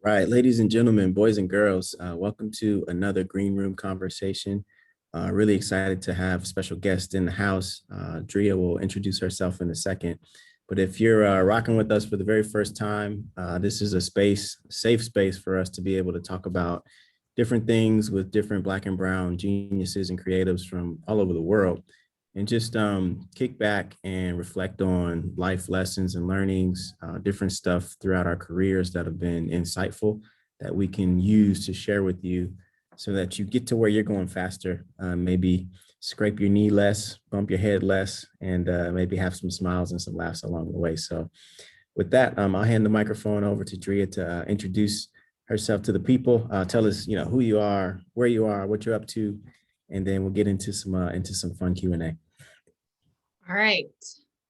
Right, ladies and gentlemen, boys and girls, welcome to another Green Room conversation. Really excited to have special guest in the house. Drea will introduce herself in a second. But if you're rocking with us for the very first time, this is a space, safe space for us to be able to talk about different things with different Black and Brown geniuses and creatives from all over the world, and just kick back and reflect on life lessons and learnings, different stuff throughout our careers that have been insightful that we can use to share with you so that you get to where you're going faster, maybe scrape your knee less, bump your head less, and maybe have some smiles and some laughs along the way. So with that, I'll hand the microphone over to Drea to introduce herself to the people. Tell us, who you are, where you are, what you're up to, and then we'll get into some fun Q&A. All right.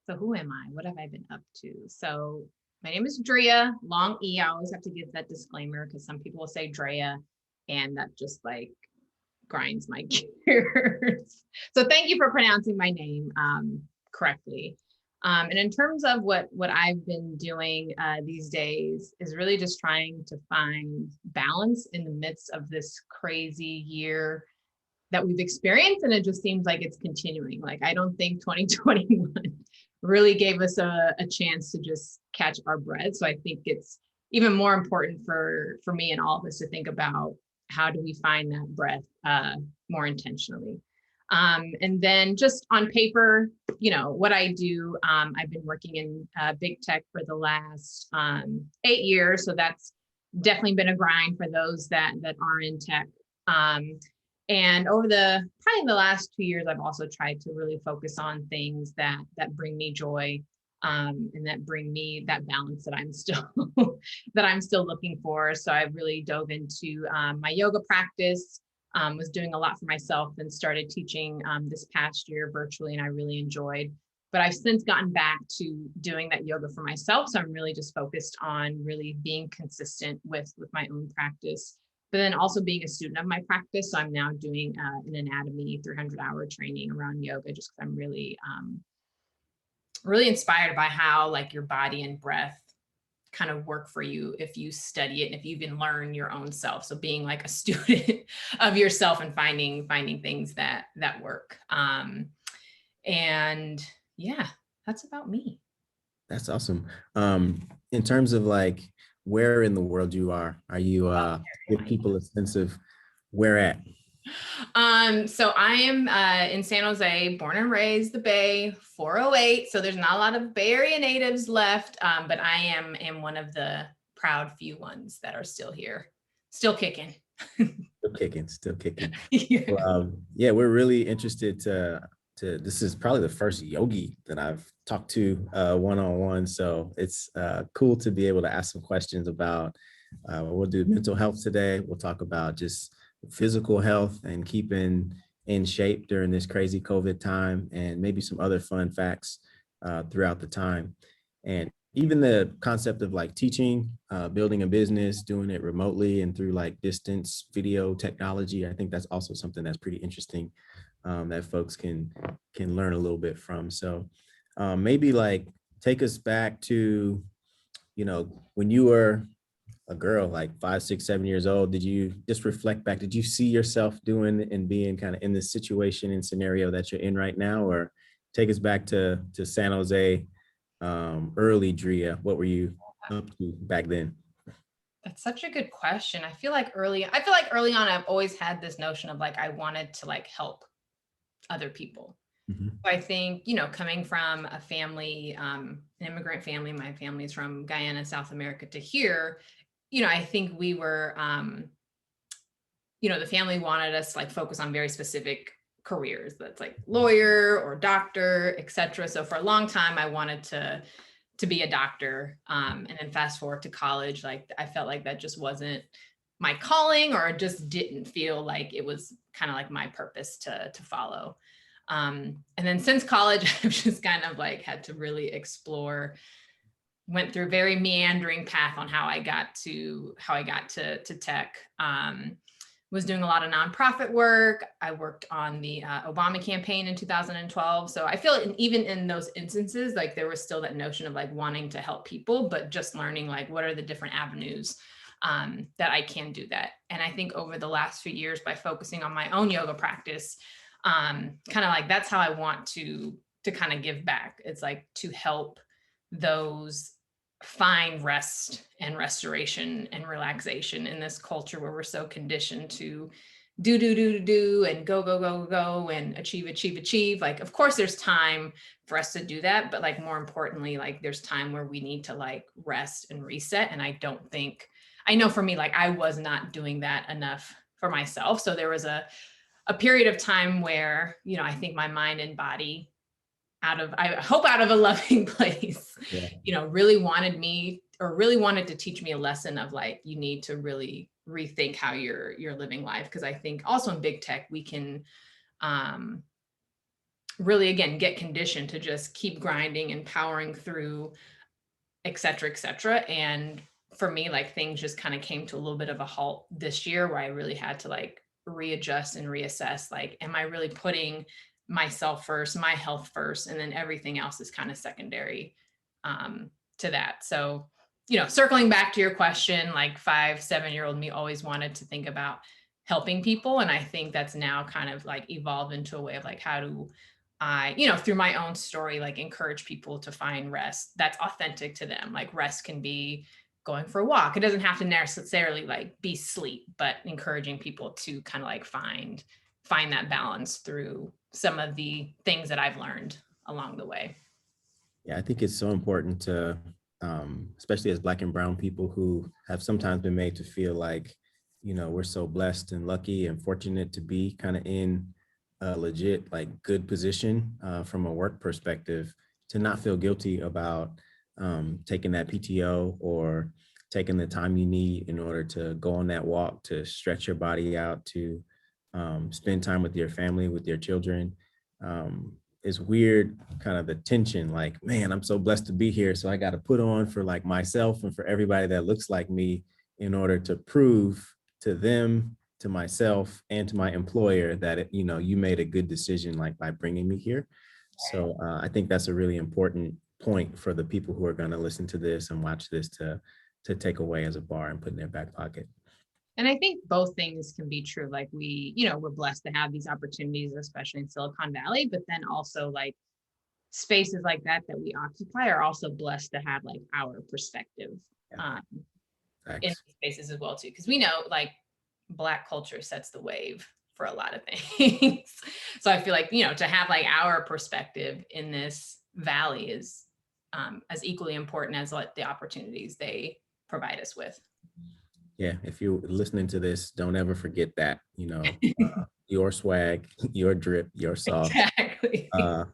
So who am I? What have I been up to? So my name is Drea, long E. I always have to give that disclaimer because some people will say Drea, and that just like grinds my gears. So thank you for pronouncing my name correctly. And in terms of what I've been doing these days is really just trying to find balance in the midst of this crazy year that we've experienced, and it just seems like it's continuing. Like, I don't think 2021 really gave us a chance to just catch our breath. So I think it's even more important for me and all of us to think about how do we find that breath more intentionally. And then just on paper, what I do, I've been working in big tech for the last 8 years. So that's definitely been a grind for those that are in tech. And over probably the last 2 years, I've also tried to really focus on things that bring me joy, and that bring me that balance that I'm still that I'm still looking for. So I really dove into my yoga practice, was doing a lot for myself, and started teaching this past year virtually, and I really enjoyed. But I've since gotten back to doing that yoga for myself. So I'm really just focused on really being consistent with my own practice, but then also being a student of my practice. So I'm now doing an anatomy 300-hour training around yoga, just because I'm really, really inspired by how like your body and breath kind of work for you if you study it and if you even learn your own self. So being like a student of yourself and finding things that work. And yeah, that's about me. That's awesome. In terms of like where in the world you are you give people a sense of where at? So I am in San Jose, born and raised the Bay, 408. So there's not a lot of Bay Area natives left, but I am one of the proud few ones that are still here, still kicking. Still kicking. Yeah. Well, yeah, we're really interested to this is probably the first yogi that I've talked to one-on-one. So it's cool to be able to ask some questions about, we'll do mental health today. We'll talk about just physical health and keeping in shape during this crazy COVID time, and maybe some other fun facts throughout the time. And even the concept of like teaching, building a business, doing it remotely and through like distance video technology. I think that's also something that's pretty interesting, that folks can learn a little bit from. So maybe like take us back to, when you were a girl, like 5, 6, 7 years old. Did you just reflect back? Did you see yourself doing and being kind of in this situation and scenario that you're in right now? Or take us back to San Jose, early Drea. What were you up to back then? That's such a good question. I feel like early on, I've always had this notion of like, I wanted to like help other people. Mhm. I think, coming from a family, an immigrant family, my family's from Guyana, South America, to here, I think we were, the family wanted us to like focus on very specific careers. That's like lawyer or doctor, etc. So for a long time, I wanted to be a doctor. And then fast forward to college, like I felt like that just wasn't my calling, or just didn't feel like it was kind of like my purpose to follow. And then since college, I've just kind of like had to really explore, went through a very meandering path on how I got to tech. Was doing a lot of nonprofit work. I worked on the Obama campaign in 2012. So I feel even in those instances, like there was still that notion of like wanting to help people, but just learning like what are the different avenues that I can do that. And I think over the last few years, by focusing on my own yoga practice, kind of like that's how I want to kind of give back. It's like to help those find rest and restoration and relaxation in this culture where we're so conditioned to do and go and achieve. Like, of course there's time for us to do that, but like more importantly, like there's time where we need to like rest and reset. And I don't think, I know for me, like I was not doing that enough for myself. So there was a period of time where, you know, I think my mind and body, I hope out of a loving place, Yeah. you know, really wanted me, or really wanted to teach me a lesson of like, you need to really rethink how you're living life. Cause I think also in big tech, we can really, again, get conditioned to just keep grinding and powering through, et cetera, et cetera. And for me, like things just kind of came to a little bit of a halt this year where I really had to like readjust and reassess, like, am I really putting myself first, my health first, and then everything else is kind of secondary to that. So, you know, circling back to your question, like 5, 7-year-old me always wanted to think about helping people. And I think that's now kind of like evolved into a way of like, how do I, you know, through my own story, like encourage people to find rest that's authentic to them. Like rest can be going for a walk. It doesn't have to necessarily like be sleep, but encouraging people to kind of like find that balance through some of the things that I've learned along the way. Yeah, I think it's so important to, especially as Black and Brown people who have sometimes been made to feel like, you know, we're so blessed and lucky and fortunate to be kind of in a legit, like good position from a work perspective, to not feel guilty about taking that PTO or taking the time you need in order to go on that walk, to stretch your body out, to spend time with your family, with your children. It's weird, kind of the tension, like, man, I'm so blessed to be here. So I got to put on for like myself and for everybody that looks like me in order to prove to them, to myself, and to my employer that, you know, you made a good decision, like by bringing me here. So I think that's a really important point for the people who are going to listen to this and watch this to take away as a bar and put in their back pocket. And I think both things can be true. Like we, you know, we're blessed to have these opportunities, especially in Silicon Valley, but then also like spaces like that we occupy are also blessed to have like our perspective Yeah, in thanks. these spaces as well too. Because we know like Black culture sets the wave for a lot of things. So I feel like, you know, to have like our perspective in this valley is as equally important as like the opportunities they provide us with. Yeah, if you're listening to this, don't ever forget that, you know, your swag, your drip, your sauce Exactly. uh,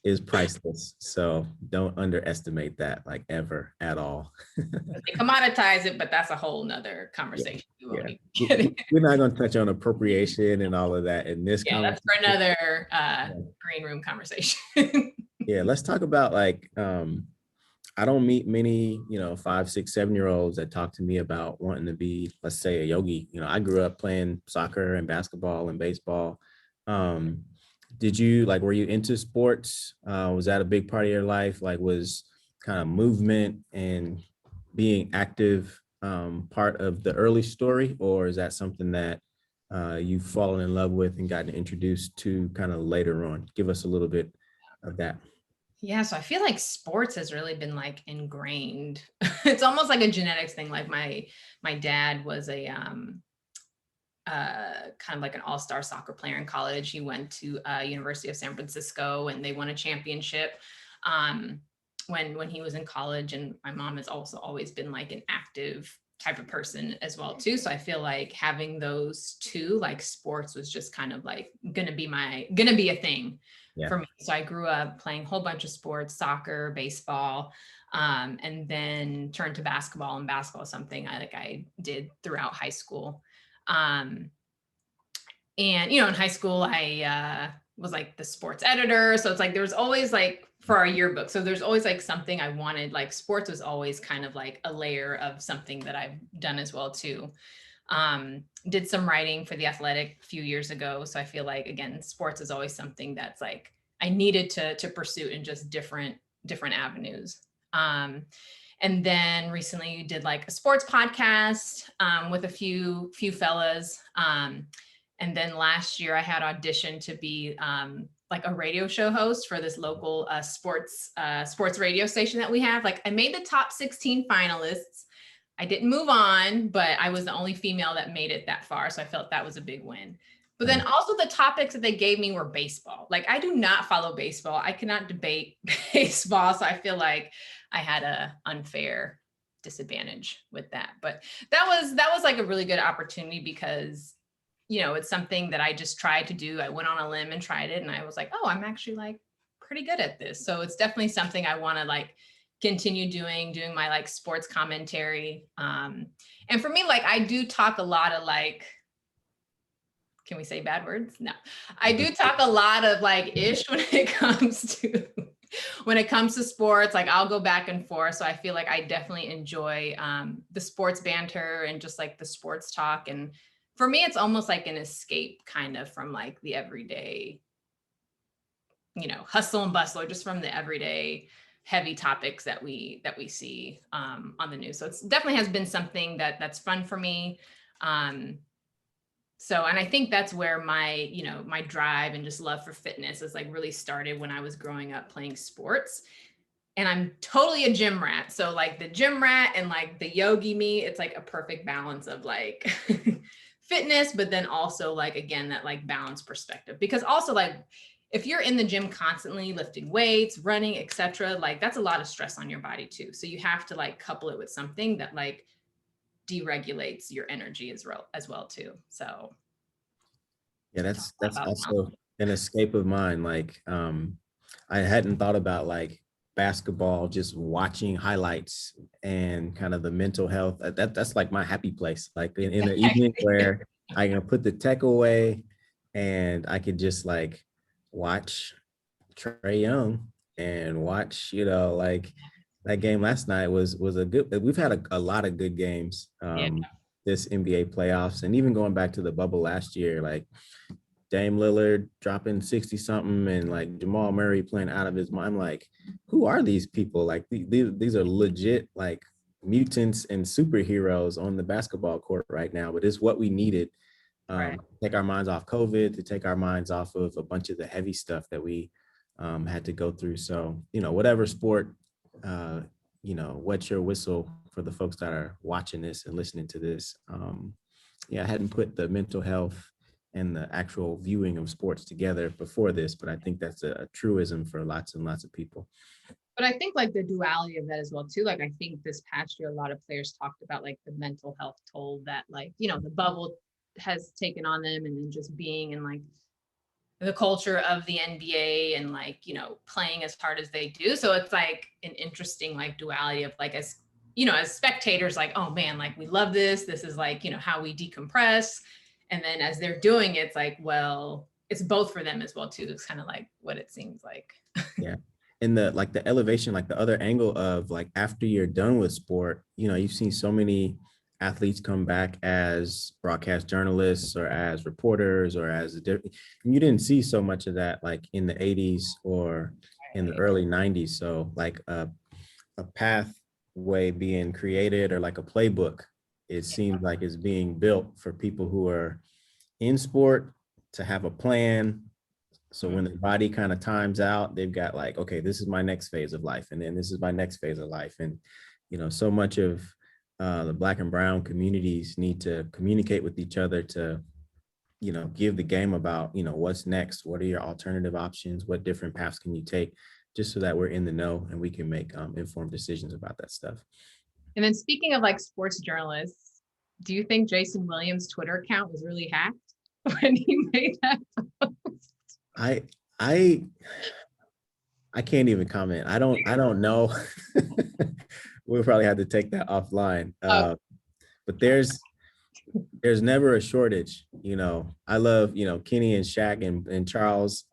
is priceless. So don't underestimate that, like ever at all. They commoditize it, but that's a whole nother Yeah, conversation. We won't yeah. even get it. We're not going to touch on appropriation and all of that in this Yeah, that's conversation. for another Yeah, green room conversation. yeah, let's talk about like I don't meet many, you know, 5, 6, 7-year-olds that talk to me about wanting to be, let's say, a yogi. You know, I grew up playing soccer and basketball and baseball. Um, did you like, were you into sports? Was that a big part of your life? Like, was kind of movement and being active part of the early story, or is that something that you've fallen in love with and gotten introduced to kind of later on? Give us a little bit of that. Yeah, so I feel like sports has really been like ingrained. It's almost like a genetics thing. Like my dad was a kind of like an all-star soccer player in college. He went to University of San Francisco and they won a championship um, when he was in college. And my mom has also always been like an active type of person as well too. So I feel like having those two, like sports was just kind of like gonna be a thing Yeah. for me. So I grew up playing a whole bunch of sports, soccer, baseball, and then turned to basketball, and basketball is something I did throughout high school. Um, and you know, in high school, I was like the sports editor. So it's like there was always like for our yearbook. So there's always like something I wanted. Like sports was always kind of like a layer of something that I've done as well too. Did some writing for The Athletic a few years ago. So I feel like again, sports is always something that's like I needed to pursue in just different avenues. And then recently did like a sports podcast with a few fellas. And then last year I had auditioned to be like a radio show host for this local sports radio station that we have. Like I made the top 16 finalists. I didn't move on, but I was the only female that made it that far. So I felt that was a big win. But then also the topics that they gave me were baseball. Like I do not follow baseball. I cannot debate baseball. So I feel like I had a unfair disadvantage with that. But that was like a really good opportunity because, you know, it's something that I just tried to do. I went on a limb and tried it and I was like, oh, I'm actually like pretty good at this. So it's definitely something I want to like continue doing my like sports commentary. And for me, like I do talk a lot of like, can we say bad words? No, I do talk a lot of like ish when it comes to sports. Like I'll go back and forth. So I feel like I definitely enjoy the sports banter and just like the sports talk. And for me, it's almost like an escape kind of from like the everyday, you know, hustle and bustle, or just from the everyday heavy topics that we see on the news. So it's definitely has been something that's fun for me. So, and I think that's where my, you know, my drive and just love for fitness is like really started when I was growing up playing sports. And I'm totally a gym rat. So like the gym rat and like the yogi me, it's like a perfect balance of like fitness, but then also like, again, that like balanced perspective. Because also like, if you're in the gym constantly lifting weights, running, etc., like that's a lot of stress on your body too. So you have to like couple it with something that like deregulates your energy as well too. So Yeah, that's also an escape of mine. Like I hadn't thought about like basketball, just watching highlights and kind of the mental health. That's like my happy place. Like in the evening where I can put the tech away and I could just like watch Trae Young and watch, you know, like that game last night was a good. We've had a lot of good games this NBA playoffs, and even going back to the bubble last year, like Dame Lillard dropping 60 something and like Jamal Murray playing out of his mind. I'm like, who are these people? Like these are legit like mutants and superheroes on the basketball court right now, but it's what we needed. right. Take our minds off COVID, to take our minds off of a bunch of the heavy stuff that we had to go through. So, you know, whatever sport, you know, wet your whistle for the folks that are watching this and listening to this. Yeah, I hadn't put the mental health and the actual viewing of sports together before this, but I think that's a truism for lots and lots of people. But I think like the duality of that as well too. Like I think this past year, a lot of players talked about like the mental health toll that like, you know, the bubble has taken on them, and then just being in like the culture of the NBA and like, you know, playing as hard as they do. So it's like an interesting like duality of like, as you know, as spectators, like, oh man, like we love this. This is like, you know, how we decompress. And then as they're doing it, it's like, well, it's both for them as well too. It's kind of like what it seems like. Yeah. And the like the elevation, like the other angle of like after you're done with sport, you know, you've seen so many athletes come back as broadcast journalists or as reporters or as you didn't see so much of that like in the 80s or in the early 90s. So like a pathway being created or like a playbook, it seems like is being built for people who are in sport to have a plan. So when the body kind of times out, they've got like, okay, this is my next phase of life. And then this is my next phase of life. And, you know, so much of the Black and brown communities need to communicate with each other to, you know, give the game about, you know, what's next? What are your alternative options? What different paths can you take? Just so that we're in the know and we can make informed decisions about that stuff. And then speaking of like sports journalists, do you think Jason Williams' Twitter account was really hacked when he made that post? I can't even comment. I don't know. We'll probably have to take that offline. But there's never a shortage. You know, I love, you know, Kenny and Shaq and Charles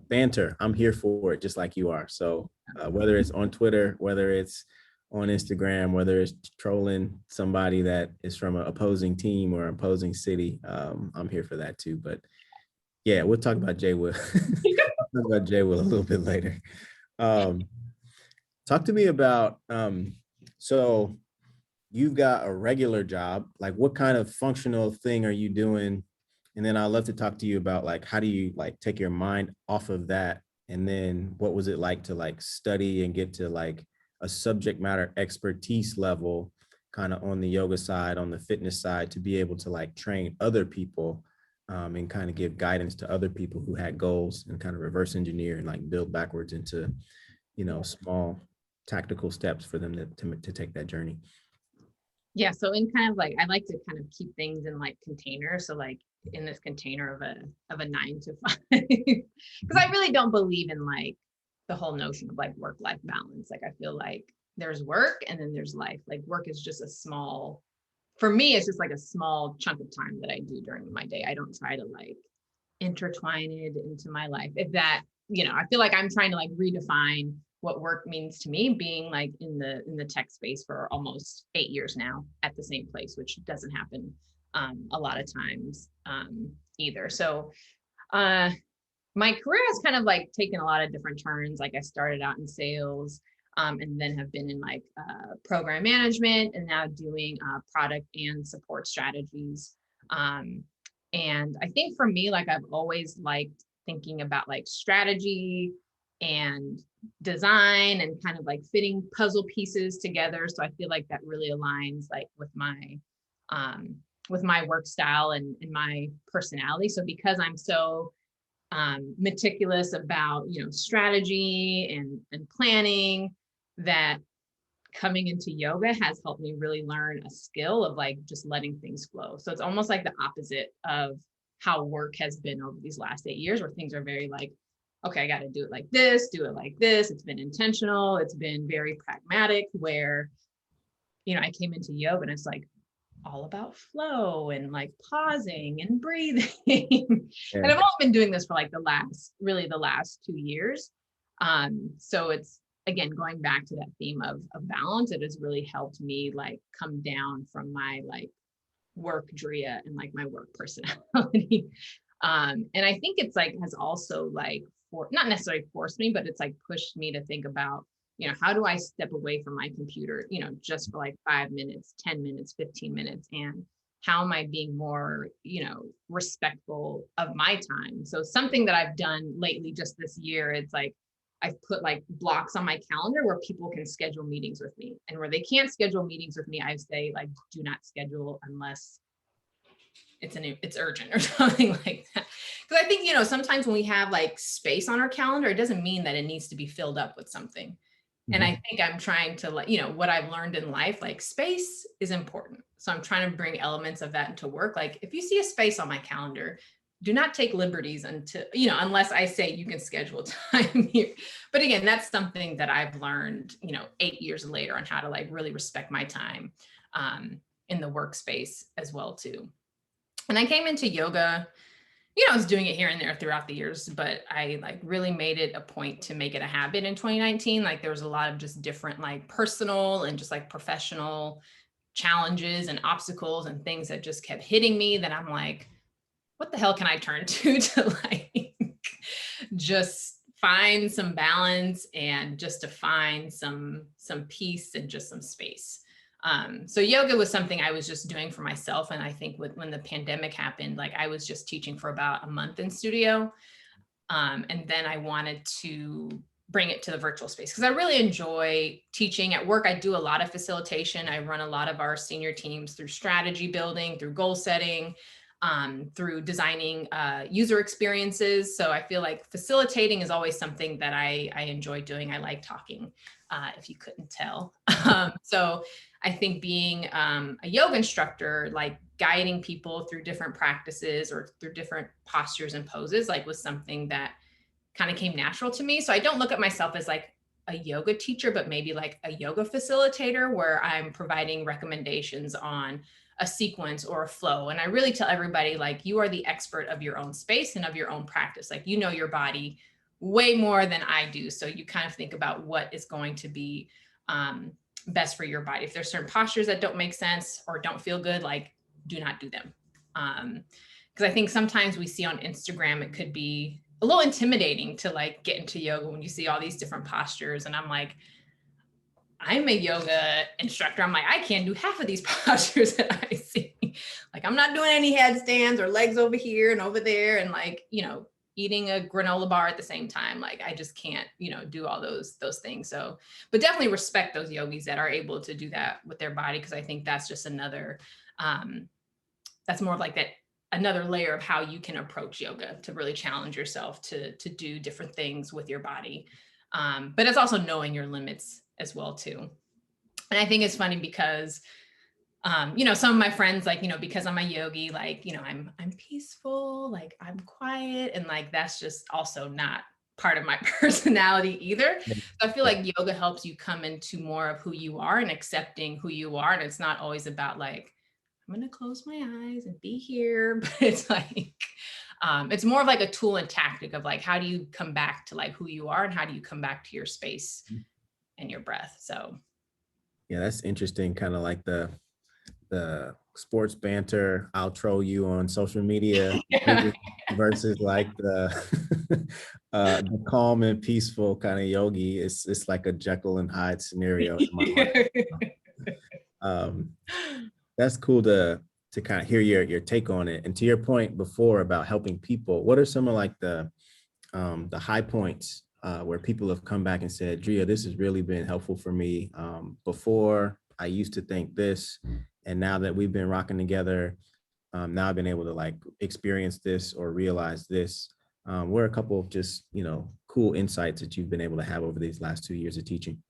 banter. I'm here for it, just like you are. So whether it's on Twitter, whether it's on Instagram, whether it's trolling somebody that is from an opposing team or opposing city, I'm here for that too. But yeah, we'll talk about Jay Will. Talk about Jay Will a little bit later. Talk to me about, so you've got a regular job, like what kind of functional thing are you doing? And then I'd love to talk to you about like, how do you like take your mind off of that? And then what was it like to like study and get to like a subject matter expertise level, kind of on the yoga side, on the fitness side, to be able to like train other people, and kind of give guidance to other people who had goals and kind of reverse engineer and like build backwards into, small tactical steps for them to take that journey. Yeah, so in kind of like I like to kind of keep things in like containers. So like in this container of a 9 to 5. Because I really don't believe in like the whole notion of like work-life balance. Like I feel like there's work and then there's life. Like work is just a small, for me, it's just like a small chunk of time that I do during my day. I don't try to like intertwine it into my life. If that, I feel like I'm trying to like redefine what work means to me, being like in the tech space for almost 8 years now at the same place, which doesn't happen a lot of times either. So my career has kind of like taken a lot of different turns. Like I started out in sales, and then have been in like program management, and now doing product and support strategies. And I think for me, like I've always liked thinking about like strategy and design and kind of like fitting puzzle pieces together. So I feel like that really aligns like with my work style and my personality. So because I'm so meticulous about strategy and planning, that coming into yoga has helped me really learn a skill of like just letting things flow. So it's almost like the opposite of how work has been over these last 8 years, where things are very like, okay, I got to do it like this, do it like this. It's been intentional. It's been very pragmatic, where, I came into yoga and it's like all about flow and like pausing and breathing. And Yeah. I've only been doing this for like the last 2 years. So it's, again, going back to that theme of balance, it has really helped me like come down from my like work Drea and like my work personality. And I think it's like has also like not necessarily forced me, but it's like pushed me to think about, how do I step away from my computer, just for like 5 minutes, 10 minutes, 15 minutes, and how am I being more, respectful of my time? So something that I've done lately, just this year, it's like I've put like blocks on my calendar where people can schedule meetings with me, and where they can't schedule meetings with me, I say like, do not schedule unless it's urgent or something like that. Because I think, sometimes when we have like space on our calendar, it doesn't mean that it needs to be filled up with something. And I think I'm trying to like, what I've learned in life, like space is important. So I'm trying to bring elements of that into work. Like if you see a space on my calendar, do not take liberties until, unless I say you can schedule time here. But again, that's something that I've learned, 8 years later, on how to like really respect my time in the workspace as well too. And I came into yoga, I was doing it here and there throughout the years, but I like really made it a point to make it a habit in 2019. Like there was a lot of just different like personal and just like professional challenges and obstacles and things that just kept hitting me, that I'm like, what the hell can I turn to like just find some balance and just to find some peace and just some space. So yoga was something I was just doing for myself. And I think when the pandemic happened, like I was just teaching for about a month in studio. And then I wanted to bring it to the virtual space because I really enjoy teaching. At work, I do a lot of facilitation. I run a lot of our senior teams through strategy building, through goal setting, through designing user experiences. So I feel like facilitating is always something that I enjoy doing. I like talking, if you couldn't tell. So I think being a yoga instructor, like guiding people through different practices or through different postures and poses, like was something that kind of came natural to me. So I don't look at myself as like a yoga teacher, but maybe like a yoga facilitator where I'm providing recommendations on a sequence or a flow. And I really tell everybody, like, you are the expert of your own space and of your own practice. Like, you know your body way more than I do. So you kind of think about what is going to be best for your body. If there's certain postures that don't make sense or don't feel good, like do not do them. Because I think sometimes we see on Instagram, it could be a little intimidating to like get into yoga when you see all these different postures. And I'm like, I'm a yoga instructor. I'm like, I can't do half of these postures that I see. Like, I'm not doing any headstands or legs over here and over there, and like, eating a granola bar at the same time. Like, I just can't, do all those things. So, but definitely respect those yogis that are able to do that with their body, because I think that's just another, that's more of like that another layer of how you can approach yoga to really challenge yourself to do different things with your body. But it's also knowing your limits as well too. And I think it's funny because some of my friends, like, because I'm a yogi, like, I'm peaceful, like I'm quiet, and like that's just also not part of my personality either. So I feel like yoga helps you come into more of who you are and accepting who you are. And it's not always about like, I'm going to close my eyes and be here. But it's like, it's more of like a tool and tactic of like, how do you come back to like who you are, and how do you come back to your space and your breath? So. Yeah, that's interesting. Kind of like the sports banter, I'll troll you on social media Yeah. versus like the calm and peaceful kind of yogi. It's like a Jekyll and Hyde scenario in my mind. Um, that's cool to kind of hear your take on it. And to your point before about helping people, what are some of like the high points where people have come back and said, Drea, this has really been helpful for me. Before I used to think this, and now that we've been rocking together, now I've been able to like experience this or realize this. What are a couple of just, cool insights that you've been able to have over these last 2 years of teaching?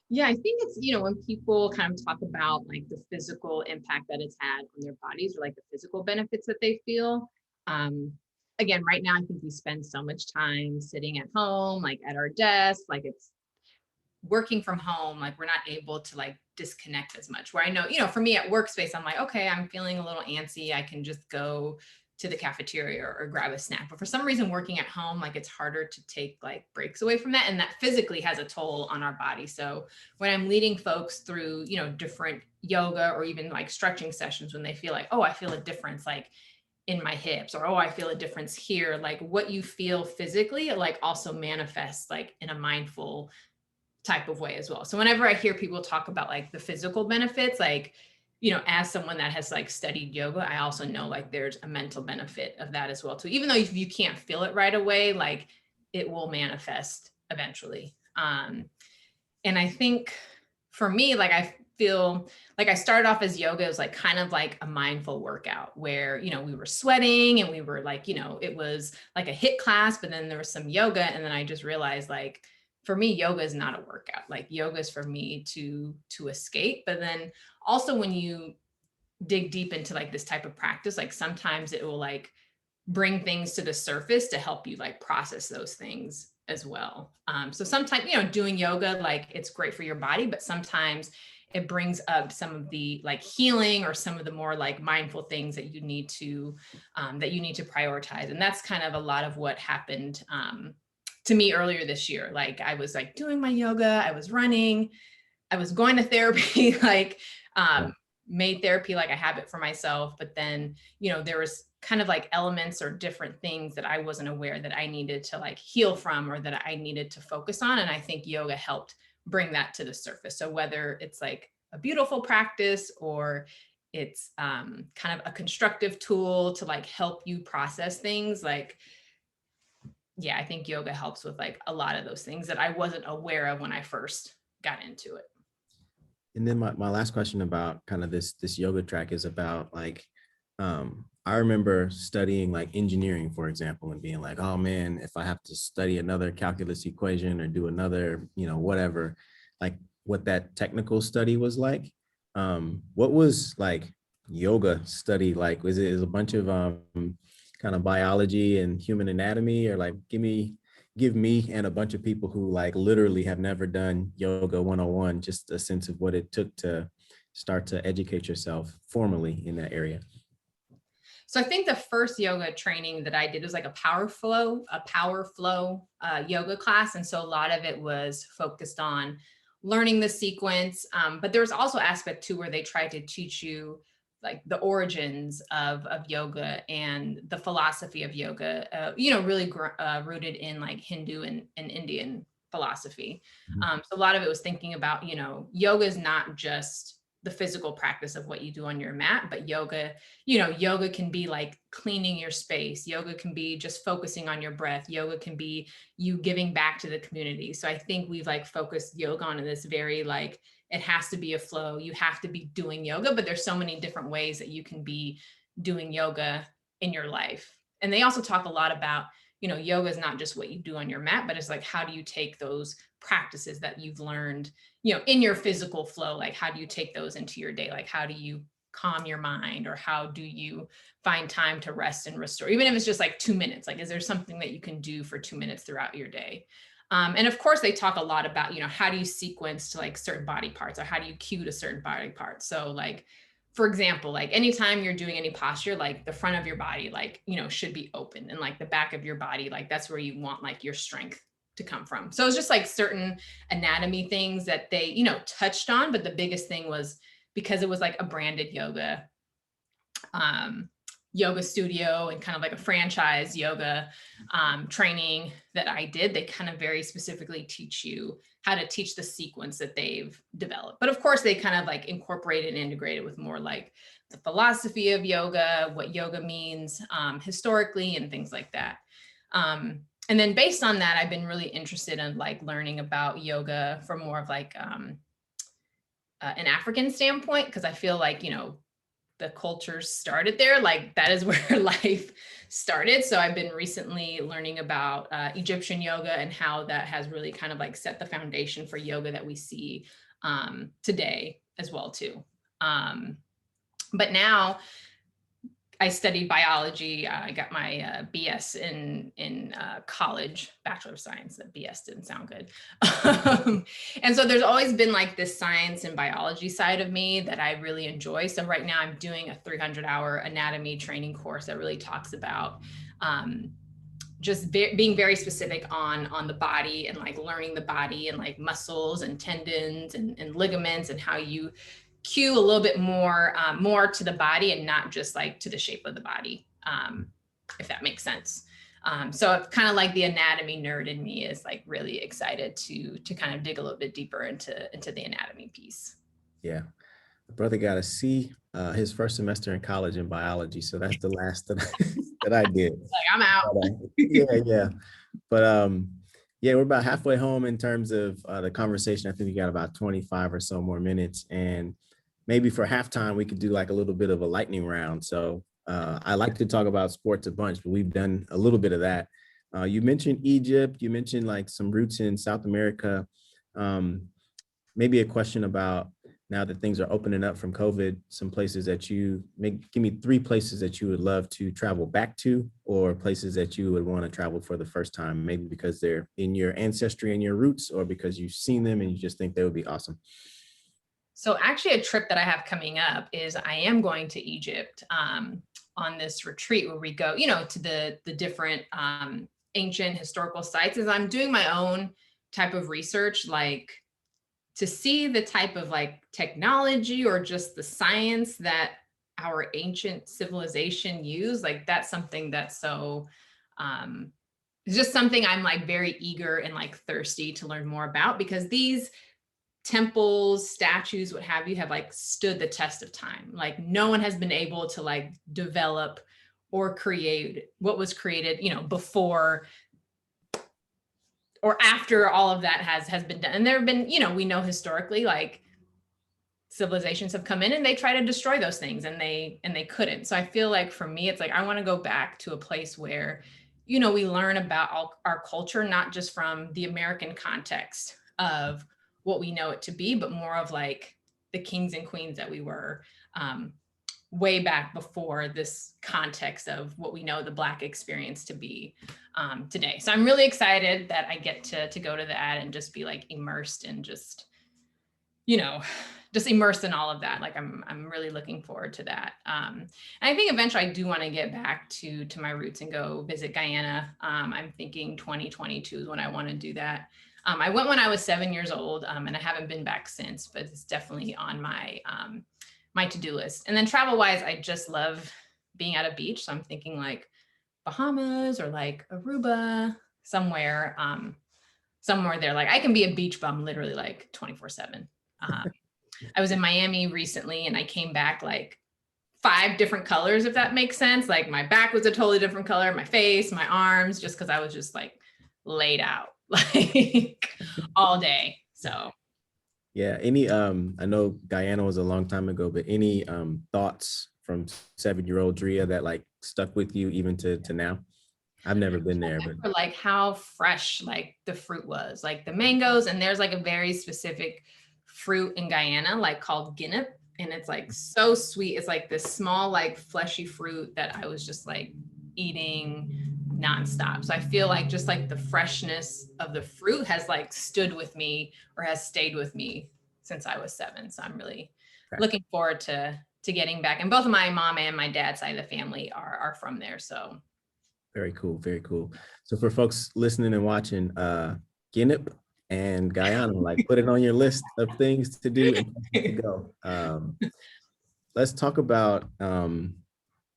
Yeah, I think it's, when people kind of talk about like the physical impact that it's had on their bodies, or like the physical benefits that they feel. Um, Again, right now, I think we spend so much time sitting at home, like at our desk, like it's working from home, like we're not able to like disconnect as much. Where I know, for me at workspace, I'm like, okay, I'm feeling a little antsy, I can just go to the cafeteria or grab a snack. But for some reason, working at home, like it's harder to take like breaks away from that. And that physically has a toll on our body. So when I'm leading folks through, different yoga or even like stretching sessions, when they feel like, oh, I feel a difference, like in my hips, or, oh, I feel a difference here, like what you feel physically, like also manifests like in a mindful type of way as well. So whenever I hear people talk about like the physical benefits, like, as someone that has like studied yoga, I also know like there's a mental benefit of that as well too. Even though if you can't feel it right away, like it will manifest eventually. And I think for me, like I feel like I started off as yoga, it was like kind of like a mindful workout where, we were sweating and we were like, it was like a HIIT class, but then there was some yoga. And then I just realized like, for me, yoga is not a workout. Like yoga is for me to escape. But then also when you dig deep into like this type of practice, like sometimes it will like bring things to the surface to help you like process those things as well. So sometimes, doing yoga, like it's great for your body, but sometimes it brings up some of the like healing or some of the more like mindful things that you need to prioritize. And that's kind of a lot of what happened to me earlier this year. Like I was like doing my yoga, I was running, I was going to therapy, like made therapy like a habit for myself. But then, there was kind of like elements or different things that I wasn't aware that I needed to like heal from, or that I needed to focus on. And I think yoga helped bring that to the surface. So whether it's like a beautiful practice or it's kind of a constructive tool to like help you process things, like, yeah, I think yoga helps with like a lot of those things that I wasn't aware of when I first got into it. And then my last question about kind of this yoga track is about like, I remember studying like engineering, for example, and being like, oh man, if I have to study another calculus equation or do another, whatever, like what that technical study was like. What was like yoga study like? Was it a bunch of kind of biology and human anatomy, or like give me and a bunch of people who like literally have never done yoga 101 just a sense of what it took to start to educate yourself formally in that area? So I think the first yoga training that I did was like a power flow yoga class. And so a lot of it was focused on learning the sequence. But there was also aspect too where they tried to teach you like the origins of yoga and the philosophy of yoga, really rooted in like Hindu and Indian philosophy. Mhm. So a lot of it was thinking about, yoga is not just the physical practice of what you do on your mat, but yoga can be like cleaning your space. Yoga can be just focusing on your breath. Yoga can be you giving back to the community. So I think we've like focused yoga on this very like, it has to be a flow. You have to be doing yoga, but there's so many different ways that you can be doing yoga in your life. And they also talk a lot about, yoga is not just what you do on your mat, but it's like, how do you take those practices that you've learned, in your physical flow? Like, how do you take those into your day? Like, how do you calm your mind, or how do you find time to rest and restore? Even if it's just like 2 minutes, like, is there something that you can do for 2 minutes throughout your day? And of course, they talk a lot about, how do you sequence to like certain body parts, or how do you cue to certain body parts? So like, for example, like anytime you're doing any posture, like the front of your body, like, should be open, and like the back of your body, like that's where you want like your strength to come from. So it's just like certain anatomy things that they, touched on. But the biggest thing was, because it was like a branded um, yoga studio and kind of like a franchise yoga training that I did, they kind of very specifically teach you how to teach the sequence that they've developed. But of course, they kind of like incorporated and integrated with more like the philosophy of yoga, what yoga means historically, and things like that. And then based on that, I've been really interested in like learning about yoga from more of like an African standpoint, because I feel like, the culture started there. Like that is where life started. So I've been recently learning about Egyptian yoga, and how that has really kind of like set the foundation for yoga that we see today as well too. But now I studied biology. I got my BS in college, Bachelor of Science. That BS didn't sound good. And so there's always been like this science and biology side of me that I really enjoy. So right now I'm doing a 300-hour anatomy training course that really talks about just being very specific on the body, and like learning the body, and like muscles and tendons and ligaments, and how you cue a little bit more to the body, and not just like to the shape of the body, if that makes sense. So it's kind of like the anatomy nerd in me is like really excited to kind of dig a little bit deeper into the anatomy piece. Yeah. My brother got a C his first semester in college in biology. So that's the last that that I did. Like, I'm out. But, yeah, yeah. But yeah, we're about halfway home in terms of the conversation. I think we got about 25 or so more minutes. And maybe for halftime, we could do like a little bit of a lightning round. So I like to talk about sports a bunch, but we've done a little bit of that. You mentioned Egypt. You mentioned like some roots in South America. Um, Maybe a question about, now that things are opening up from COVID, some places that you give me 3 places that you would love to travel back to, or places that you would want to travel for the first time, maybe because they're in your ancestry and your roots, or because you've seen them and you just think they would be awesome. So actually, a trip that I have coming up is I am going to Egypt on this retreat where we go, to the different ancient historical sites. As I'm doing my own type of research, like to see the type of like technology or just the science that our ancient civilization used. Like that's something that's so it's just something I'm like very eager and like thirsty to learn more about, because these temples, statues, what have you, have like stood the test of time. Like no one has been able to like develop or create what was created, before or after all of that has been done. And there have been, we know historically, like civilizations have come in and they try to destroy those things, and they couldn't. So I feel like for me, it's like I want to go back to a place where, we learn about our culture, not just from the American context of what we know it to be, but more of like the kings and queens that we were way back before this context of what we know the Black experience to be today. So I'm really excited that I get to go to that and just be like immersed and just, just immersed in all of that. Like I'm really looking forward to that. And I think eventually I do want to get back to my roots and go visit Guyana. I'm thinking 2022 is when I want to do that. I went when I was 7 years old, and I haven't been back since, but it's definitely on my my to-do list. And then travel-wise, I just love being at a beach. So I'm thinking like Bahamas or like Aruba, somewhere somewhere there. Like I can be a beach bum literally like 24/7. I was in Miami recently and I came back like 5 different colors, if that makes sense. Like my back was a totally different color, my face, my arms, just because I was just like laid out like all day. So Yeah. Any I know Guyana was a long time ago, but any thoughts from 7-year-old Drea that like stuck with you even to now? I've never been there, but for like how fresh like the fruit was, like the mangoes, and there's like a very specific fruit in Guyana like called guinep, and it's like so sweet. It's like this small like fleshy fruit that I was just like eating nonstop. So I feel like just like the freshness of the fruit has like stood with me or has stayed with me since I was 7. So I'm really looking forward to getting back. And both of my mom and my dad's side of the family are from there. So very cool, very cool. So for folks listening and watching, Guinea and Guyana, like put it on your list of things to do and places to go. Let's talk about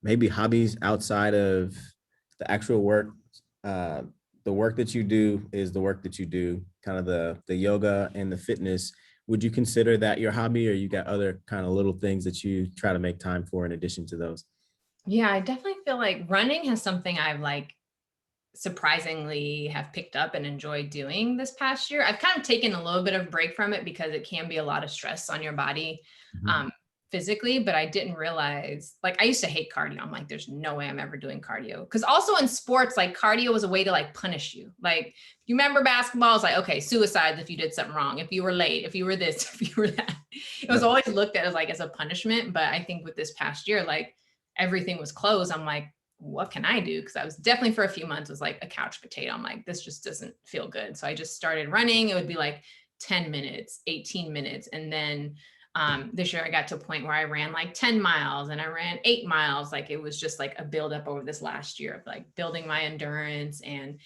maybe hobbies outside of the actual work. The work that you do is the work that you do, kind of the yoga and the fitness. Would you consider that your hobby, or you got other kind of little things that you try to make time for in addition to those? yeah, I definitely feel like running has something I've like surprisingly have picked up and enjoyed doing this past year. I've kind of taken a little bit of break from it because it can be a lot of stress on your body Mhm. physically, but I didn't realize, like I used to hate cardio. I'm like, there's no way I'm ever doing cardio. Cause also in sports, like cardio was a way to like punish you. Like you remember basketball, it's like, okay, suicides if you did something wrong, if you were late, if you were this, if you were that. It was Yep. always looked at as like as a punishment. But I think with this past year, like everything was closed. I'm like, what can I do? Because I was definitely for a few months was like a couch potato. I'm like, this just doesn't feel good. So I just started running. It would be like 10 minutes, 18 minutes. And then this year I got to a point where I ran like 10 miles and I ran 8 miles. Like it was just like a buildup over this last year of like building my endurance and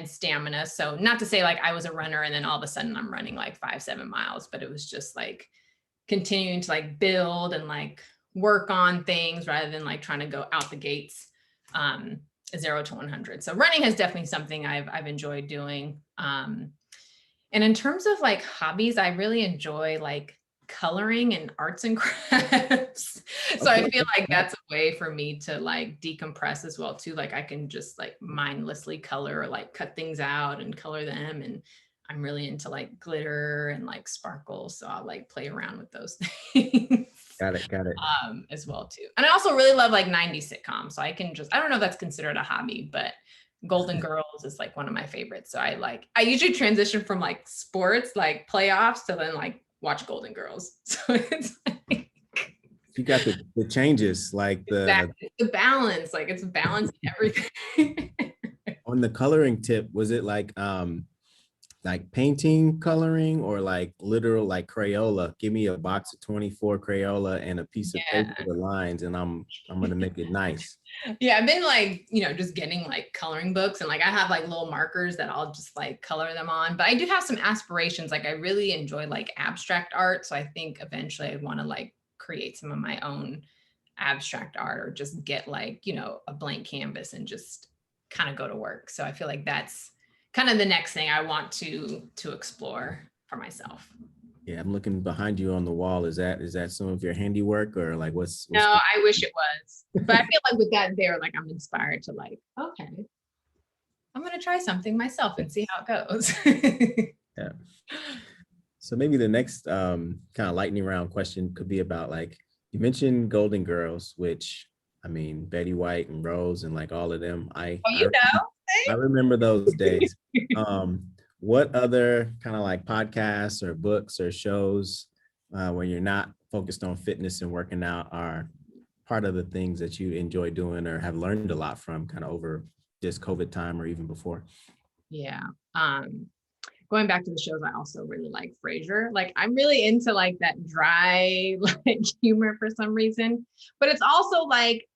stamina. So not to say like I was a runner and then all of a sudden I'm running like 5, 7 miles, but it was just like continuing to like build and like work on things rather than like trying to go out the gates 0 to 100. So running has definitely something I've enjoyed doing. And in terms of like hobbies, I really enjoy like coloring and arts and crafts. So I Okay. feel like that's a way for me to like decompress as well too. Like I can just like mindlessly color or like cut things out and color them. And I'm really into like glitter and like sparkles. So I'll like play around with those things. Got it. Got it. As well too. And I also really love like 90s sitcoms. So I can just, I don't know if that's considered a hobby, but Golden Girls is like one of my favorites. So I usually transition from like sports, like playoffs to then like watch Golden Girls. So it's like, You got the changes, like exactly the balance, like it's balancing everything. on the coloring tip, was it like painting coloring or like literal like Crayola? Give me a box of 24 Crayola and a piece of paper Yeah. with lines and I'm gonna make it nice. Yeah, I've been like, just getting like coloring books and like I have like little markers that I'll just like color them on. But I do have some aspirations. Like I really enjoy like abstract art. So I think eventually I want to like create some of my own abstract art or just get like, a blank canvas and just kind of go to work. So I feel like that's kind of the next thing I want to explore for myself. Yeah, I'm looking behind you on the wall. Is that some of your handiwork or like No, what's I wish it was. But I feel like with that there, like I'm inspired to like, okay, I'm gonna try something myself and see how it goes. yeah. So maybe the next kind of lightning round question could be about like you mentioned Golden Girls, which I mean Betty White and Rose and like all of them. Oh, I remember those days. What other kind of like podcasts or books or shows when you're not focused on fitness and working out are part of the things that you enjoy doing or have learned a lot from kind of over this COVID time or even before? yeah. Going back to the shows, I also really like Frasier. Like I'm really into like that dry like humor for some reason. But it's also like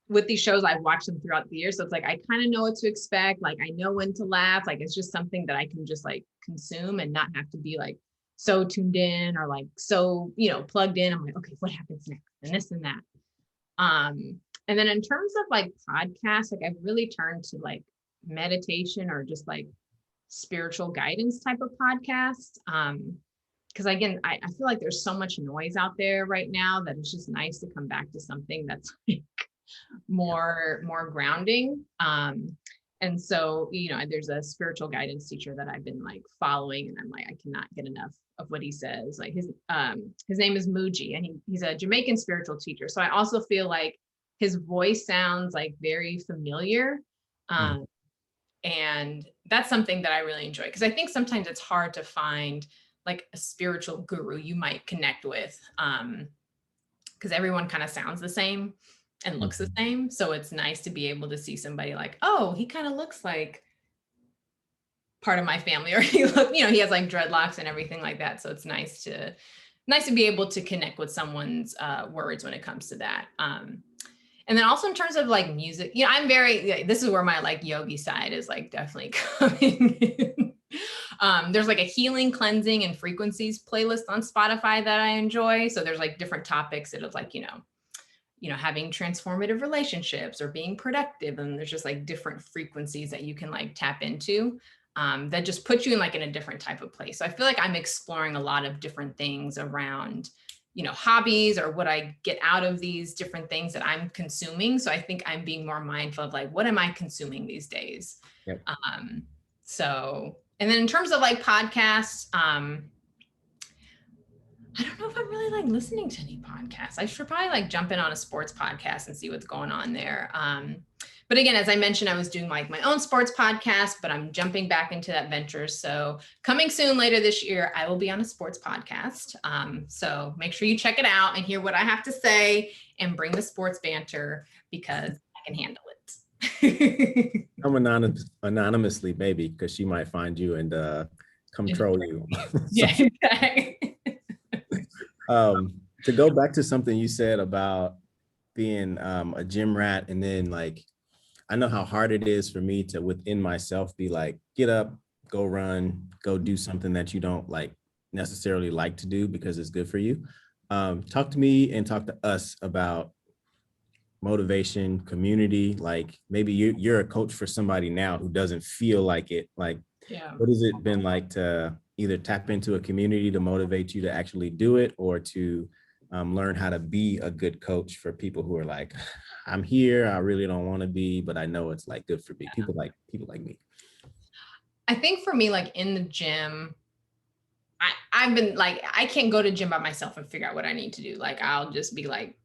with these shows, I've watched them throughout the year. So it's like I kind of know what to expect. Like I know when to laugh. Like it's just something that I can just like consume and not have to be like so tuned in or like so, plugged in. I'm like, okay, what happens next? And this and that. And then in terms of like podcasts, like I've really turned to like meditation or just like spiritual guidance type of podcast. Because again, I feel like there's so much noise out there right now that it's just nice to come back to something that's like more grounding. And so, there's a spiritual guidance teacher that I've been like following, and I'm like, I cannot get enough of what he says. Like his name is Muji, and he's a Jamaican spiritual teacher. So I also feel like his voice sounds like very familiar. And that's something that I really enjoy, because I think sometimes it's hard to find like a spiritual guru you might connect with, because everyone kind of sounds the same and looks the same. So it's nice to be able to see somebody like, oh, he kind of looks like part of my family, or he has like dreadlocks and everything like that. So it's nice to be able to connect with someone's words when it comes to that. And then also in terms of like music, I'm this is where my like yogi side is like definitely coming in. There's like a healing, cleansing, and frequencies playlist on Spotify that I enjoy. So there's like different topics that of like, having transformative relationships or being productive. And there's just like different frequencies that you can like tap into, that just put you in like in a different type of place. So I feel like I'm exploring a lot of different things around, hobbies, or what I get out of these different things that I'm consuming. So I think I'm being more mindful of like, what am I consuming these days? Yep. And then in terms of like podcasts, I don't know if I'm really like listening to any podcasts. I should probably like jump in on a sports podcast and see what's going on there. But again, as I mentioned, I was doing like my own sports podcast, but I'm jumping back into that venture. So coming soon later this year, I will be on a sports podcast. So make sure you check it out and hear what I have to say and bring the sports banter, because I can handle it. I'm anonymously, maybe, because she might find you and come troll you. Yeah, exactly. To go back to something you said about being a gym rat, and then like, I know how hard it is for me to within myself be like, get up, go run, go do something that you don't like necessarily like to do because it's good for you. Talk to me and talk to us about motivation, community. Like maybe you're a coach for somebody now who doesn't feel like it. Like, what has it been like to either tap into a community to motivate you to actually do it, or to learn how to be a good coach for people who are like, I'm here, I really don't want to be, but I know it's like good for me. People like me. I think for me, like in the gym, I've been like, I can't go to gym by myself and figure out what I need to do. Like I'll just be like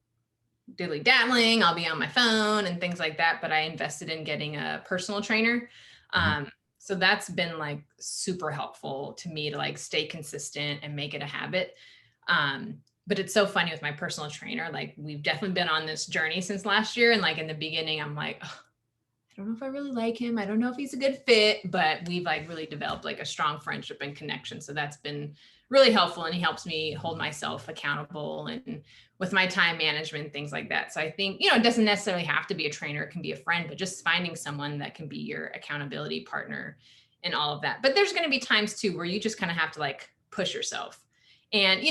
dilly dabbling, I'll be on my phone and things like that. But I invested in getting a personal trainer. So that's been like super helpful to me to like stay consistent and make it a habit. But it's so funny with my personal trainer. Like we've definitely been on this journey since last year. And like in the beginning, I'm like, oh, I don't know if I really like him. I don't know if he's a good fit, but we've like really developed like a strong friendship and connection. So that's been really helpful. And he helps me hold myself accountable and with my time management, things like that. So I think, it doesn't necessarily have to be a trainer. It can be a friend, but just finding someone that can be your accountability partner and all of that. But there's going to be times too, where you just kind of have to like push yourself and,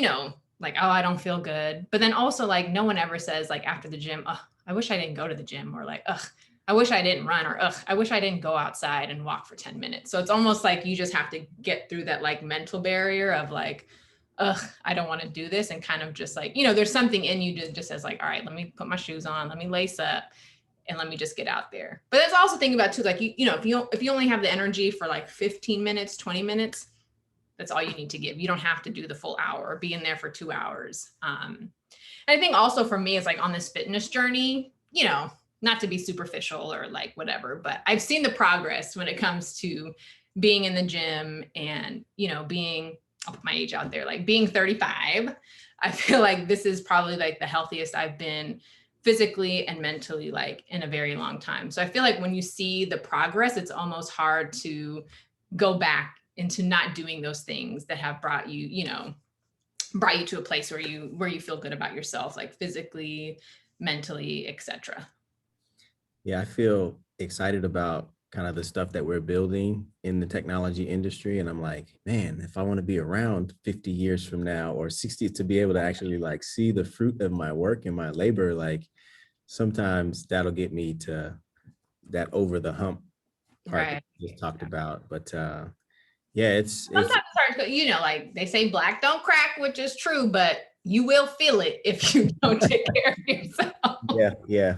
like, oh, I don't feel good. But then also like, no one ever says like after the gym, oh, I wish I didn't go to the gym, or like, ugh, I wish I didn't run, or ugh, I wish I didn't go outside and walk for 10 minutes. So it's almost like you just have to get through that like mental barrier of like, ugh, I don't want to do this. And kind of just like, there's something in you that just says like, all right, let me put my shoes on, let me lace up and let me just get out there. But there's also thinking about too, like, if you only have the energy for like 15 minutes, 20 minutes, that's all you need to give. You don't have to do the full hour or be in there for 2 hours. And I think also for me, it's like on this fitness journey, not to be superficial or like whatever, but I've seen the progress when it comes to being in the gym and, being, I'll put my age out there, like being 35, I feel like this is probably like the healthiest I've been physically and mentally like in a very long time. So I feel like when you see the progress, it's almost hard to go back into not doing those things that have brought you, brought you to a place where you feel good about yourself, like physically, mentally, etc. Yeah, I feel excited about kind of the stuff that we're building in the technology industry. And I'm like, man, if I want to be around 50 years from now or 60, to be able to actually like see the fruit of my work and my labor, like sometimes that'll get me to that over the hump part that Right. we just talked about. But Yeah, Sometimes it's hard to, you know, like they say black don't crack, which is true, but you will feel it if you don't take care of yourself. yeah, yeah.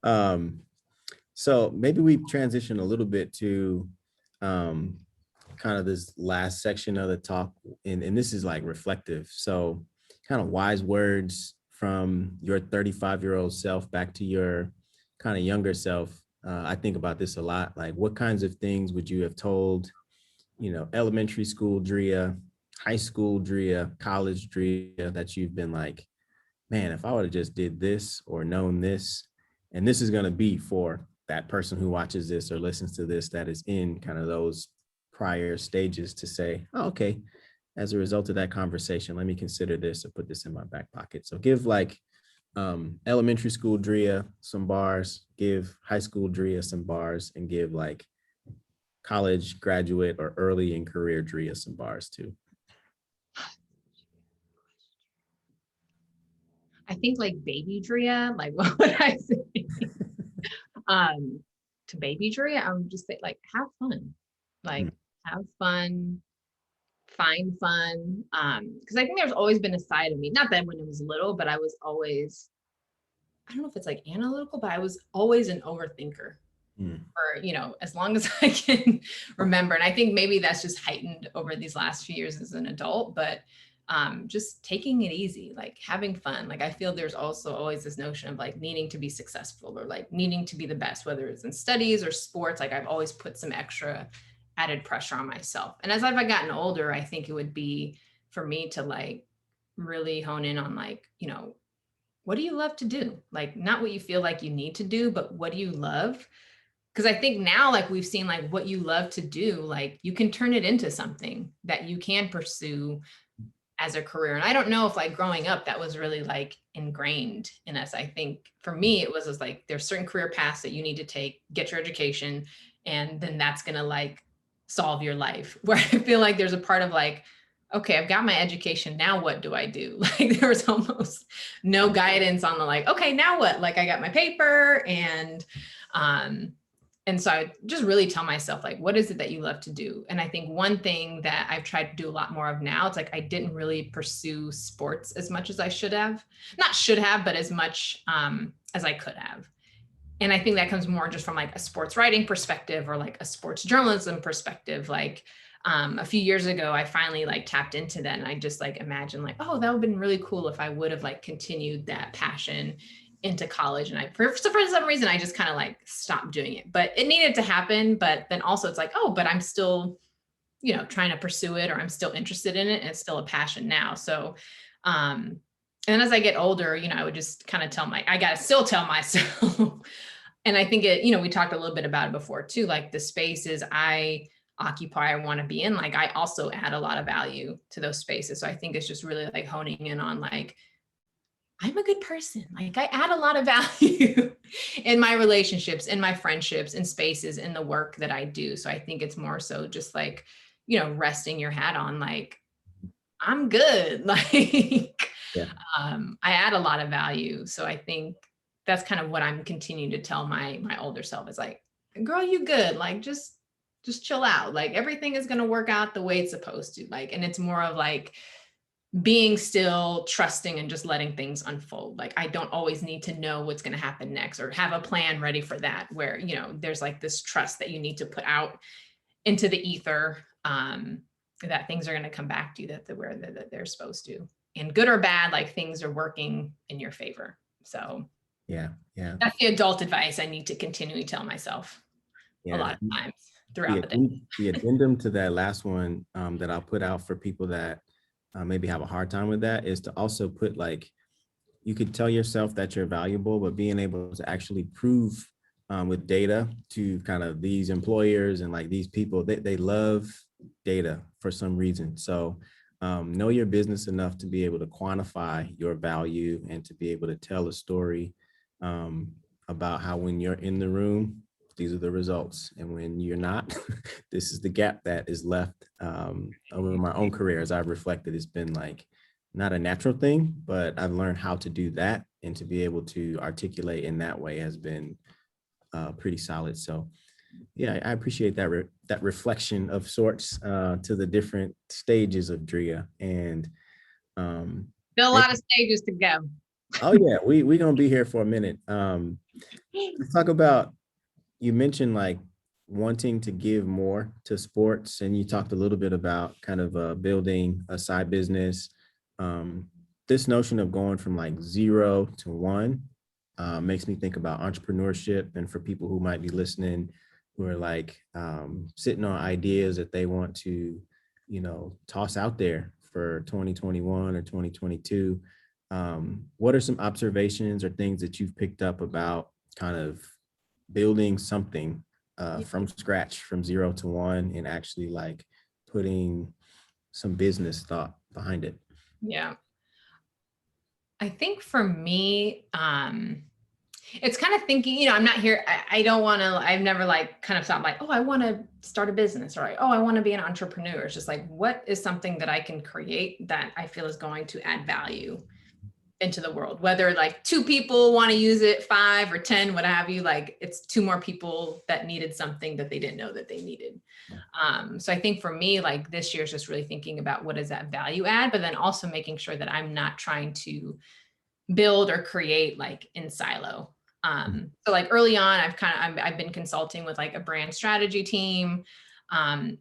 Um, so maybe we transition a little bit to um, kind of this last section of the talk, and this is like reflective. So kind of wise words from your 35-year-old self back to your kind of younger self. I think about this a lot. Like, what kinds of things would you have told, elementary school Drea, high school Drea, college Drea, that you've been like, man, if I would have just did this or known this, and this is going to be for that person who watches this or listens to this that is in kind of those prior stages, to say, oh, okay, as a result of that conversation, let me consider this or put this in my back pocket. So give like elementary school Drea some bars, give high school Drea some bars, and give like college graduate or early in career Drea some bars too. I think like baby Drea, like what would I say? To baby Drea, I would just say like have fun. Like have fun, find fun. Because I think there's always been a side of me, not that when I was little, but I was always, I don't know if it's like analytical, but I was always an overthinker. For, you know, as long as I can remember. And I think maybe that's just heightened over these last few years as an adult, but just taking it easy, like having fun. Like I feel there's also always this notion of like needing to be successful or like needing to be the best, whether it's in studies or sports. Like I've always put some extra added pressure on myself. And as I've gotten older, I think it would be for me to like really hone in on like, you know, what do you love to do? Like not what you feel like you need to do, but what do you love? Because I think now, like we've seen, like what you love to do, like you can turn it into something that you can pursue as a career. And I don't know if like growing up, that was really like ingrained in us. I think for me, it was just like there's certain career paths that you need to take, get your education, and then that's going to like solve your life. Where I feel like there's a part of like, okay, I've got my education. Now what do I do? Like there was almost no guidance on the like, okay, now what? Like I got my paper um, and so I just really tell myself, like, what is it that you love to do? And I think one thing that I've tried to do a lot more of now, it's like I didn't really pursue sports as much as I should have. Not should have, but as much as I could have. And I think that comes more just from like a sports writing perspective or like a sports journalism perspective. Like a few years ago, I finally like tapped into that. And I just like imagined like, oh, that would have been really cool if I would have like continued that passion into college. And for some reason, I just kind of like stopped doing it, but it needed to happen. But then also it's like, oh, but I'm still, you know, trying to pursue it, or I'm still interested in it. And it's still a passion now. So, and as I get older, you know, I would just kind of I got to still tell myself, and I think it, you know, we talked a little bit about it before too, like the spaces I occupy, I want to be in, like I also add a lot of value to those spaces. So I think it's just really like honing in on like, I'm a good person. Like I add a lot of value in my relationships, in my friendships, in spaces, in the work that I do. So I think it's more so just like, you know, resting your hat on like, I'm good. Like Yeah. I add a lot of value. So I think that's kind of what I'm continuing to tell my older self is like, girl, you good. Like just chill out. Like everything is going to work out the way it's supposed to. Like, and it's more of like, being still trusting and just letting things unfold. Like I don't always need to know what's going to happen next or have a plan ready for that, where, you know, there's like this trust that you need to put out into the ether, that things are going to come back to you that they're supposed to, and good or bad, like things are working in your favor. So Yeah. that's the adult advice I need to continually tell myself a Yeah. lot of times throughout the day. The addendum to that last one that I'll put out for people that maybe have a hard time with that is to also put like, you could tell yourself that you're valuable, but being able to actually prove with data to kind of these employers and like these people, they love data for some reason. So know your business enough to be able to quantify your value and to be able to tell a story about how when you're in the room, these are the results. And when you're not, this is the gap that is left. Over my own career, as I've reflected, it's been like not a natural thing, but I've learned how to do that, and to be able to articulate in that way has been pretty solid. So Yeah, I appreciate that that reflection of sorts to the different stages of Drea. And um, Still a and- lot of stages to go. oh yeah, we gonna be here for a minute. Let's talk about, you mentioned like wanting to give more to sports, and you talked a little bit about kind of building a side business. Um, this notion of going from like 0 to 1 makes me think about entrepreneurship. And for people who might be listening, who are like sitting on ideas that they want to, toss out there for 2021 or 2022. What are some observations or things that you've picked up about kind of building something from scratch, from 0 to 1, and actually like putting some business thought behind it? Yeah. I think for me, it's kind of thinking, I'm not here. I don't want to, I've never like kind of thought like, oh, I want to start a business, or oh, I want to be an entrepreneur. It's just like, what is something that I can create that I feel is going to add value into the world, whether like 2 people want to use it, 5 or 10, what have you, like it's 2 more people that needed something that they didn't know that they needed. So I think for me, like this year's just really thinking about what is that value add, but then also making sure that I'm not trying to build or create like in silo. So like early on, I've been consulting with like a brand strategy team,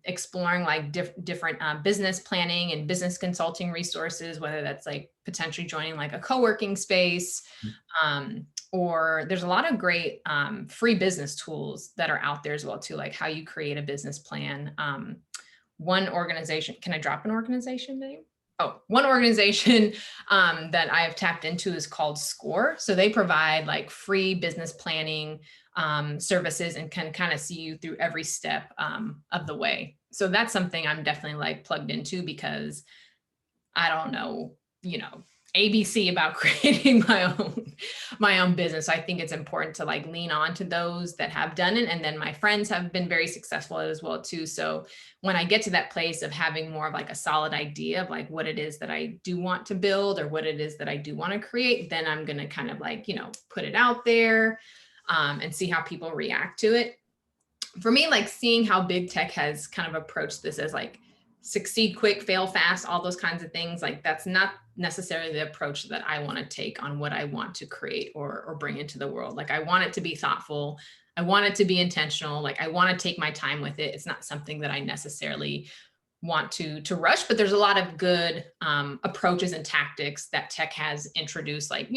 exploring like different business planning and business consulting resources, whether that's like potentially joining like a co-working space, or there's a lot of great free business tools that are out there as well too, like how you create a business plan. One organization, can I drop an organization name? Oh, one organization that I have tapped into is called SCORE. So they provide like free business planning services and can kind of see you through every step of the way. So that's something I'm definitely like plugged into, because I don't know, ABC about creating my own business. I think it's important to like lean on to those that have done it. And then my friends have been very successful as well too. So when I get to that place of having more of like a solid idea of like what it is that I do want to build or what it is that I do want to create, then I'm going to kind of like, put it out there and see how people react to it. For me, like seeing how big tech has kind of approached this as like succeed quick, fail fast, all those kinds of things, like that's not necessarily the approach that I want to take on what I want to create or bring into the world. Like I want it to be thoughtful. I want it to be intentional. Like I want to take my time with it. It's not something that I necessarily want to rush, but there's a lot of good approaches and tactics that tech has introduced, like,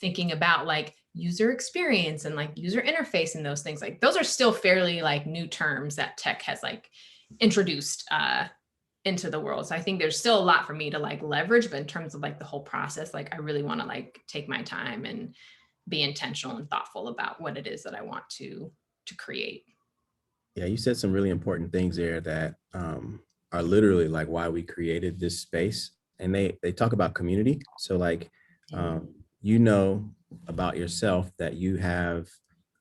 thinking about like user experience and like user interface and those things. Like those are still fairly like new terms that tech has like introduced into the world. So I think there's still a lot for me to like leverage, but in terms of like the whole process, like I really want to like take my time and be intentional and thoughtful about what it is that I want to create. Yeah, you said some really important things there that are literally like why we created this space. And they talk about community. So like, about yourself that you have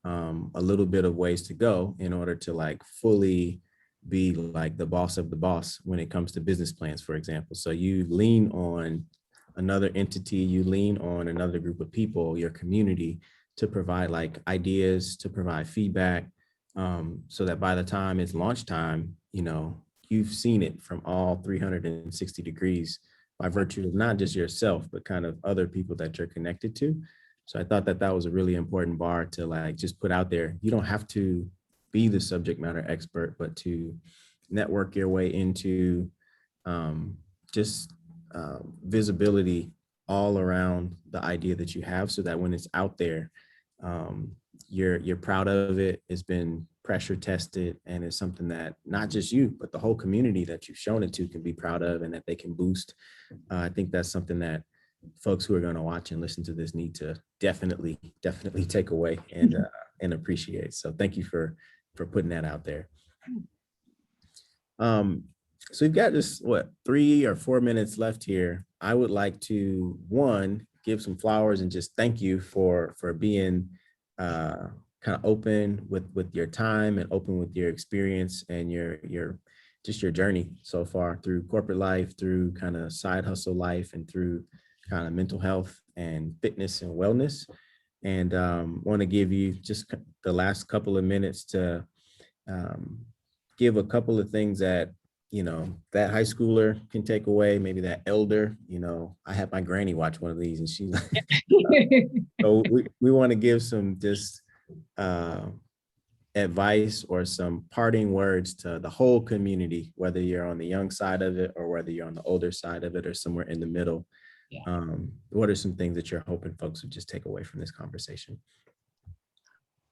a little bit of ways to go in order to like fully be like the boss of the boss when it comes to business plans, for example. So you lean on another entity, you lean on another group of people, your community, to provide like ideas, to provide feedback, so that by the time it's launch time, you've seen it from all 360 degrees by virtue of not just yourself, but kind of other people that you're connected to. So I thought that that was a really important bar to like just put out there. You don't have to be the subject matter expert, but to network your way into just visibility all around the idea that you have, so that when it's out there, um, you're proud of it. It's been pressure tested, and it's something that not just you, but the whole community that you've shown it to can be proud of, and that they can boost. I think that's something that folks who are going to watch and listen to this need to definitely take away and appreciate. So thank you for putting that out there. So we've got just 3 or 4 minutes left here. I would like to, one, give some flowers and just thank you for being kind of open with your time and open with your experience and your just your journey so far through corporate life, through kind of side hustle life, and through kind of mental health and fitness and wellness. And want to give you just the last couple of minutes to um, give a couple of things that, that high schooler can take away, maybe that elder, I had my granny watch one of these and she's like, so we want to give some just advice or some parting words to the whole community, whether you're on the young side of it or whether you're on the older side of it or somewhere in the middle. Yeah. What are some things that you're hoping folks would just take away from this conversation?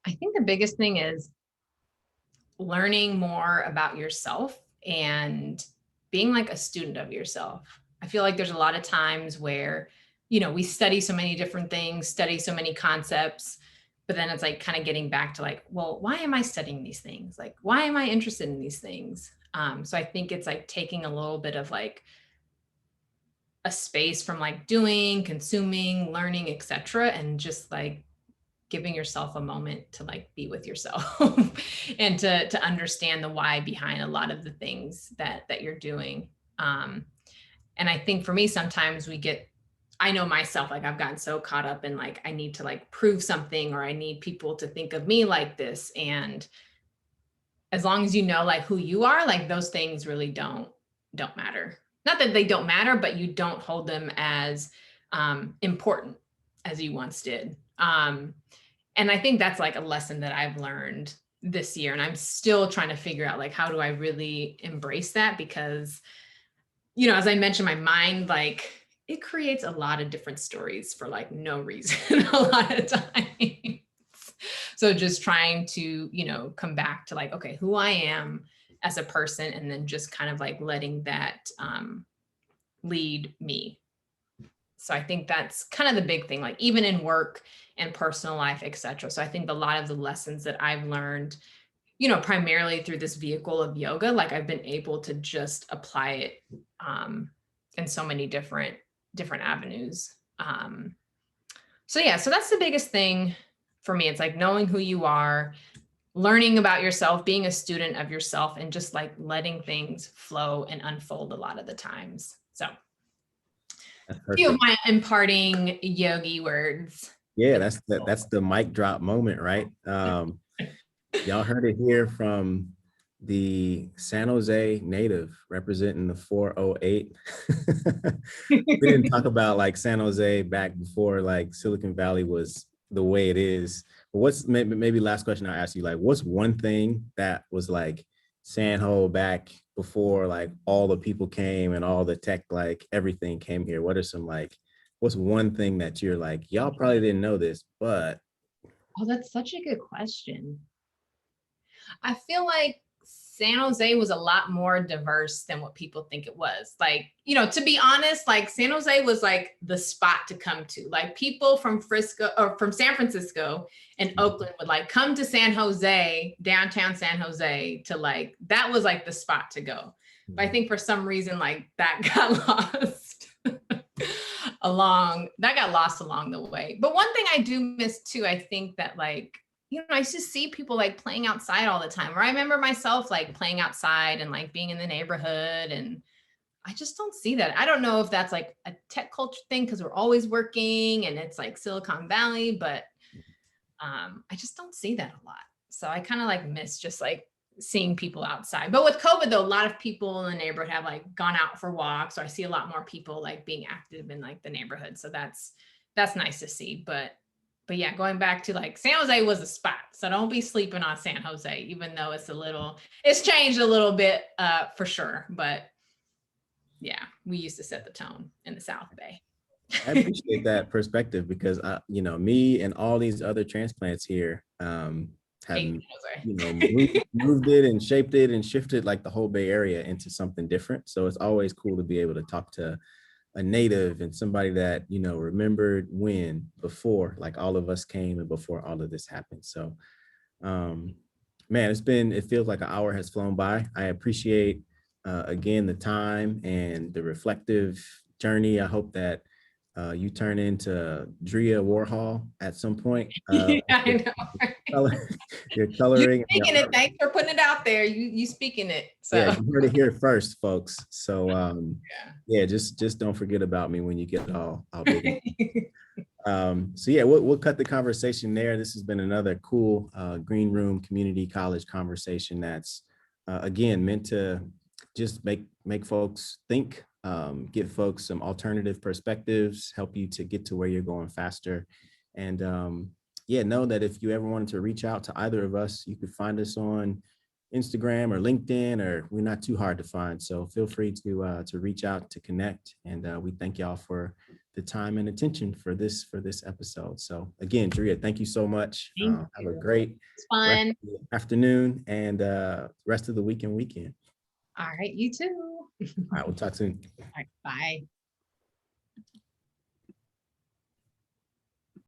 I think the biggest thing is learning more about yourself and being like a student of yourself. I feel like there's a lot of times where, we study so many different things, study so many concepts, but then it's like kind of getting back to like, well, why am I studying these things? Like, why am I interested in these things? So I think it's like taking a little bit of like a space from like doing, consuming, learning, etc., and just like giving yourself a moment to like be with yourself and to understand the why behind a lot of the things that you're doing. And I think for me, sometimes I know myself, like I've gotten so caught up in like, I need to like prove something, or I need people to think of me like this. And as long as you know like who you are, like those things really don't matter. Not that they don't matter, but you don't hold them as important as you once did. And I think that's like a lesson that I've learned this year. And I'm still trying to figure out like, how do I really embrace that? Because, as I mentioned, my mind, like it creates a lot of different stories for like no reason a lot of times. So just trying to, come back to like, okay, who I am as a person, and then just kind of like letting that lead me. So I think that's kind of the big thing, like even in work and personal life, etc. So I think a lot of the lessons that I've learned, primarily through this vehicle of yoga, like I've been able to just apply it in so many different avenues. So yeah, so that's the biggest thing for me. It's like knowing who you are, learning about yourself, being a student of yourself, and just like letting things flow and unfold a lot of the times. So That's a few of perfect. my imparting yogi words. Yeah, that's the mic drop moment, right? Y'all heard it here from the San Jose native representing the 408. We didn't talk about like San Jose back before like Silicon Valley was the way it is. But what's maybe last question I'll ask you, like, what's one thing that was like San Ho back before like all the people came and all the tech, like everything came here? What are some like, what's one thing that you're like, y'all probably didn't know this, but Oh, that's such a good question. I feel like San Jose was a lot more diverse than what people think it was. Like, to be honest, like San Jose was like the spot to come to. Like people from Frisco or from San Francisco and Oakland would like come to San Jose, downtown San Jose, to like, that was like the spot to go. But I think for some reason, like that got lost along the way. But one thing I do miss too, I think that like, I used to see people like playing outside all the time. Or I remember myself like playing outside and like being in the neighborhood. And I just don't see that. I don't know if that's like a tech culture thing because we're always working and it's like Silicon Valley, but I just don't see that a lot. So I kind of like miss just like seeing people outside. But with COVID though, a lot of people in the neighborhood have like gone out for walks. So I see a lot more people like being active in like the neighborhood. So that's nice to see. But yeah, going back to like San Jose was a spot. So don't be sleeping on San Jose, even though it's changed a little bit for sure. But yeah, we used to set the tone in the South Bay. I appreciate that perspective because me and all these other transplants here have moved it and shaped it and shifted like the whole Bay Area into something different. So it's always cool to be able to talk to a native and somebody that remembered when before like all of us came and before all of this happened. So man, it feels like an hour has flown by. I appreciate again the time and the reflective journey. I hope that you turn into Drea Warhol at some point. Yeah, I know. Your You coloring. speaking it. Thanks for putting it out there. You speaking it. So Yeah, you heard it here first, folks. So yeah. yeah, just don't forget about me when you get all big. So yeah, we'll cut the conversation there. This has been another cool Green Room Community College conversation that's again meant to just make folks think, give folks some alternative perspectives, help you to get to where you're going faster. And yeah, know that if you ever wanted to reach out to either of us, you could find us on Instagram or LinkedIn, or we're not too hard to find. So feel free to reach out, to connect. And we thank y'all for the time and attention for this episode. So again, Drea, thank you so much. Thank Have a you. great It's rest fun. of the afternoon and rest of the weekend. All right, you too. All right, we'll talk soon. All right, bye.